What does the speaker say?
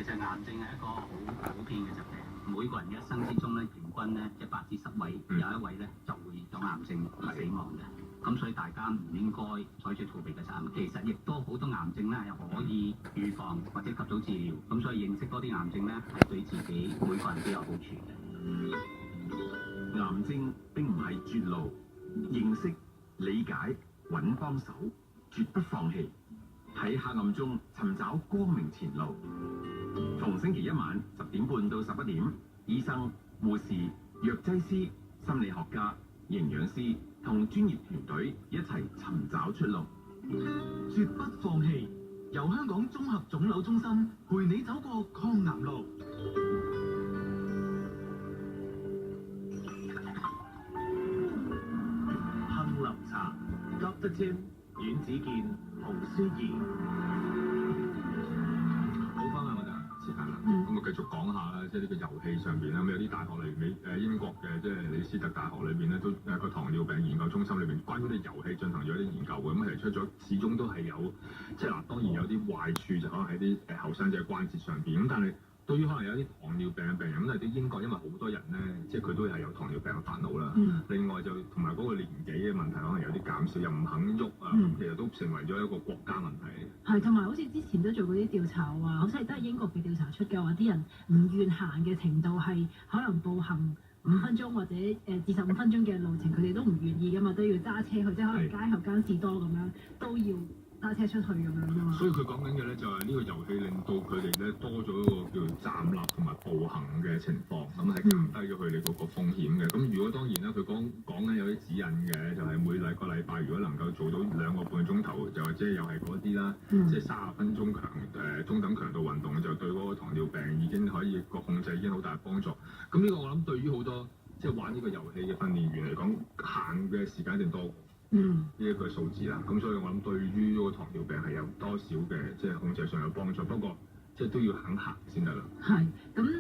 其實癌症係一個好普遍嘅疾病，每個人一生之中咧，平均咧8至10位有一位咧就會有癌症而死亡嘅。咁所以大家唔應該採取逃避嘅責任。其實亦都好多癌症咧係可以預防或者及早治療。咁所以認識多啲癌症咧係對自己每個人都有好處嘅。癌症並唔係絕路，認識、理解、揾幫手，絕不放棄。喺黑暗中尋找光明前路。逢星期一晚10點半到11點，醫生、護士、藥劑師、心理學家、營養師同專業團隊一齊尋找出路，絕不放棄。由香港綜合腫瘤中心陪你走過抗癌路。杏林茶 Dr. Tim 阮子健、洪舒怡。好翻啦，我就時間啦。咁啊，繼續講下啦，即係呢個遊戲上邊啦。咁有啲大學裏面，英國嘅即係李斯特大學裏邊咧，都有個糖尿病研究中心裏邊，關於啲遊戲進行咗啲研究嘅。咁提出咗，始終都係有即係嗱，當然有啲壞處就可能喺啲後生仔關節上邊。咁但係對於可能有啲糖尿病嘅病人，咁啲英國因為好多人咧，即係佢都係有糖尿病嘅煩惱啦。另外就同埋嗰個年紀嘅問題，可能有啲減少，又唔肯喐啊，其實都成為咗一個國家問題。係，同埋好似之前都做過啲調查話，好似都係英國嘅調查出嘅話，啲人唔願行嘅程度係可能步行5分鐘或者至15分鐘嘅路程，佢哋都唔願意噶嘛，都要揸車去，即係可能街後間士多咁樣都要揸車出去咁樣噶嘛。所以佢講緊嘅咧就係呢個遊戲令到佢哋咧多咗一個叫做站立同埋步行嘅情況，咁係減低咗佢哋嗰個風險嘅。咁如果當然啦，佢講緊有啲指引嘅，就係每個禮拜如果能夠做到2個半鐘頭，就即係又係嗰啲啦，即係30分鐘中等強度運動，就對嗰個糖尿病已經可以個控制已經好大幫助。咁呢個我諗對於好多即係玩呢個遊戲嘅訓練員嚟講，行嘅時間一定多。呢一個數字啦，咁所以我諗對於嗰個糖尿病係有多少嘅即係控制上有幫助，不過即係都要肯行先得啦。係咁。